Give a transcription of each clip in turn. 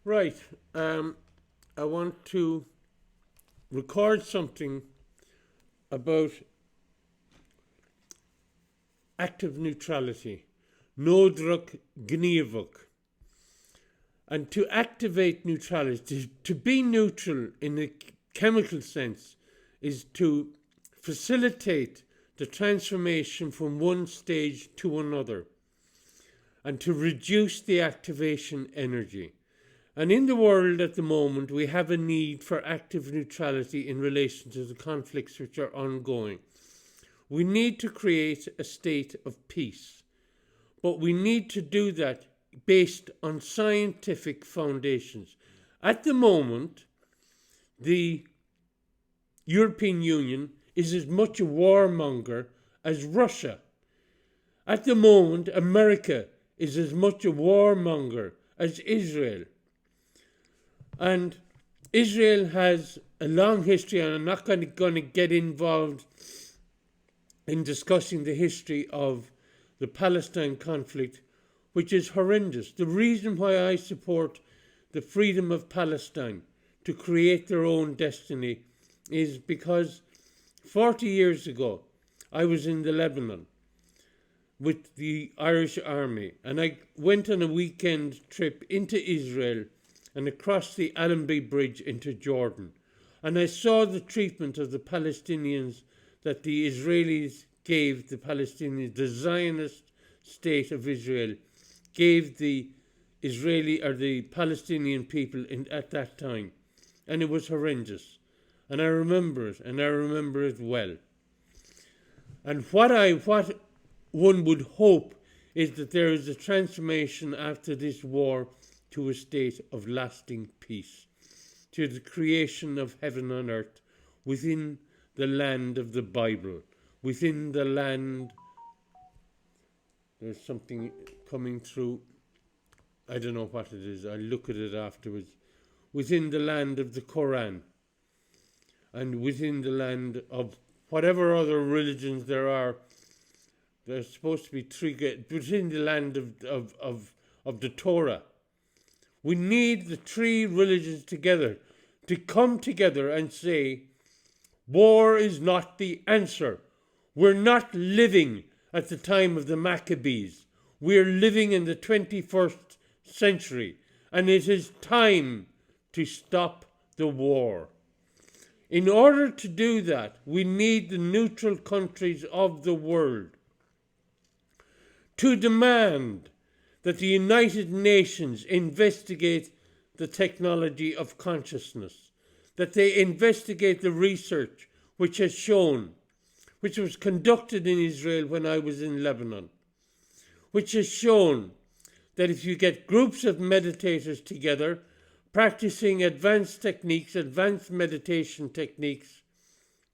Right. I want to record something about active neutrality. Nódruk gníomhach. And to activate neutrality, to be neutral in a chemical sense, is to facilitate the transformation from one stage to another and to reduce the activation energy. And in the world at the moment, we have a need for active neutrality in relation to the conflicts which are ongoing. We need to create a state of peace, but we need to do that based on scientific foundations. At the moment, the European Union is as much a warmonger as Russia. At the moment, America is as much a warmonger as Israel. And Israel has a long history, and I'm not going to get involved in discussing the history of the Palestine conflict, which is horrendous. The reason why I support the freedom of Palestine to create their own destiny is because 40 years ago I was in the Lebanon with the Irish Army, and I went on a weekend trip into Israel and across the Allenby Bridge into Jordan. And I saw the treatment of the Palestinians that the Israelis gave the Palestinians, the Zionist state of Israel gave the Israeli or the Palestinian people at that time. And it was horrendous. And I remember it, and I remember it well. And what one would hope is that there is a transformation after this war to a state of lasting peace, to the creation of heaven on earth within the land of the Bible, within the land. There's something coming through. I don't know what it is. I'll look at it afterwards. Within the land of the Quran, and within the land of whatever other religions there are. There's supposed to be three, within the land of the Torah. We need the three religions together to come together and say, war is not the answer. We're not living at the time of the Maccabees. We're living in the 21st century, and it is time to stop the war. In order to do that, we need the neutral countries of the world to demand that the United Nations investigate the technology of consciousness, that they investigate the research which has shown, which was conducted in Israel when I was in Lebanon, which has shown that if you get groups of meditators together, practicing advanced techniques, advanced meditation techniques,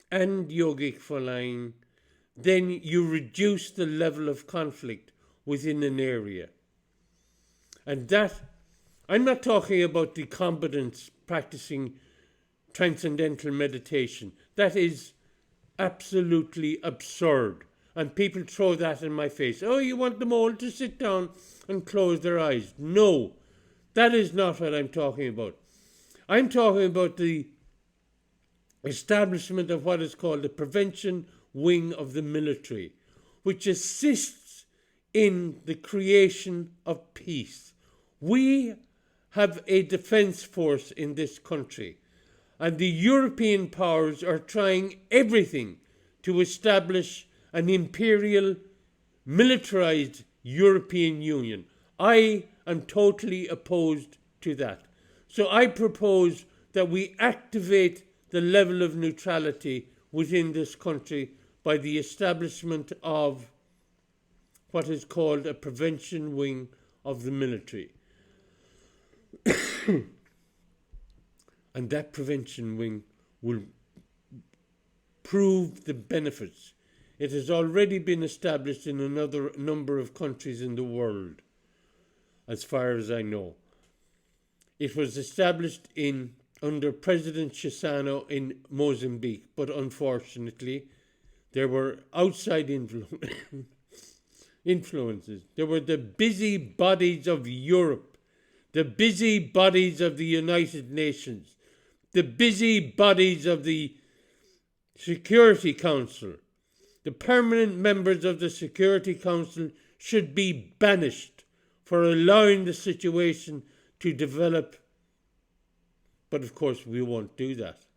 and yogic flying, then you reduce the level of conflict within an area. And that, I'm not talking about the combatants practicing transcendental meditation. That is absolutely absurd. And people throw that in my face. Oh, you want them all to sit down and close their eyes. No, that is not what I'm talking about. I'm talking about the establishment of what is called the prevention wing of the military, which assists in the creation of peace. We have a defense force in this country, and the European powers are trying everything to establish an imperial, militarized European Union. I am totally opposed to that. So I propose that we activate the level of neutrality within this country by the establishment of what is called a prevention wing of the military. And that prevention wing will prove the benefits. It has already been established in another number of countries in the world, as far as I know. It was established under President Chissano in Mozambique, but unfortunately there were outside influences. There were the busybodies of Europe, the busy bodies of the United Nations, the busy bodies of the Security Council, the permanent members of the Security Council should be banished for allowing the situation to develop. But of course we won't do that.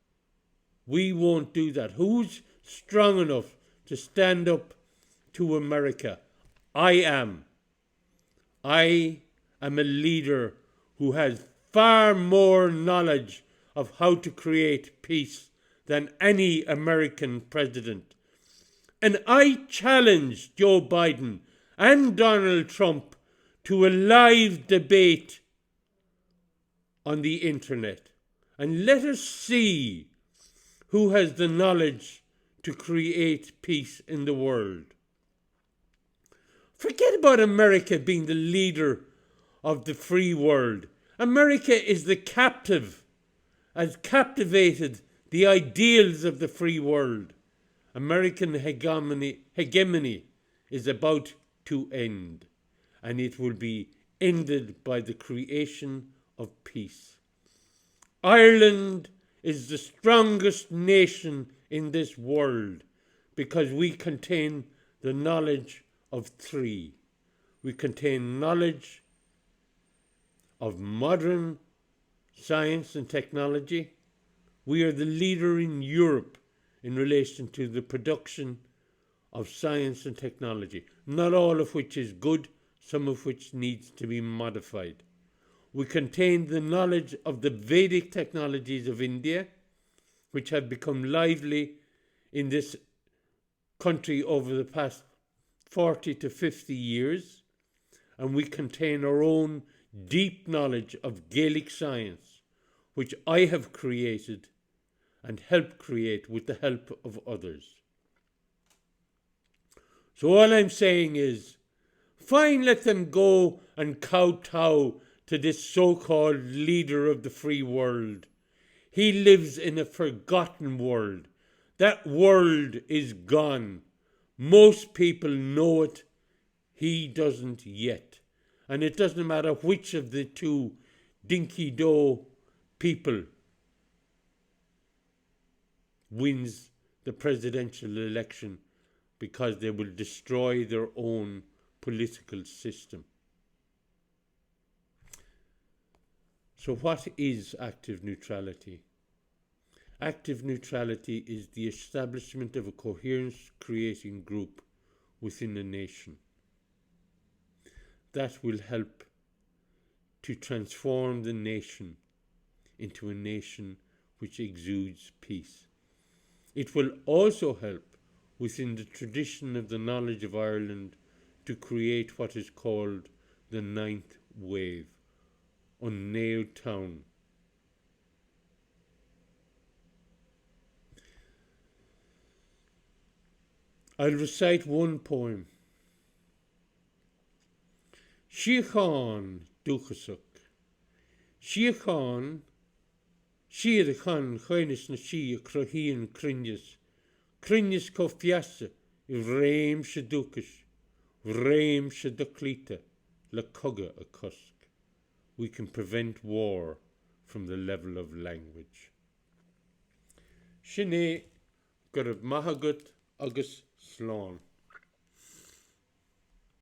We won't do that. Who's strong enough to stand up to America? I am. I am a leader who has far more knowledge of how to create peace than any American president. And I challenge Joe Biden and Donald Trump to a live debate on the internet. And let us see who has the knowledge to create peace in the world. Forget about America being the leader of the free world. America is the captive, has captivated the ideals of the free world. American hegemony is about to end, and it will be ended by the creation of peace. Ireland is the strongest nation in this world because we contain the knowledge of three. We contain knowledge of modern science and technology. We are the leader in Europe in relation to the production of science and technology, not all of which is good, some of which needs to be modified. We contain the knowledge of the Vedic technologies of India, which have become lively in this country over the past 40 to 50 years, and we contain our own deep knowledge of Gaelic science, which I have created and helped create with the help of others. So all I'm saying is, fine, let them go and kowtow to this so-called leader of the free world. He lives in a forgotten world. That world is gone. Most people know it. He doesn't yet. And it doesn't matter which of the two dinky-do people wins the presidential election, because they will destroy their own political system. So what is active neutrality? Active neutrality is the establishment of a coherence-creating group within a nation that will help to transform the nation into a nation which exudes peace. It will also help within the tradition of the knowledge of Ireland to create what is called the ninth wave on Nail Town. I'll recite one poem. Síocháin dúchasach. Síocháin, siad a chan chainis na sí a crohíon crinnes. Crinnes có fiasa I réim se dúchas, réim se duclíta, le cogga a cusk. We can prevent war from the level of language. Sin é gur maithagat agus slán.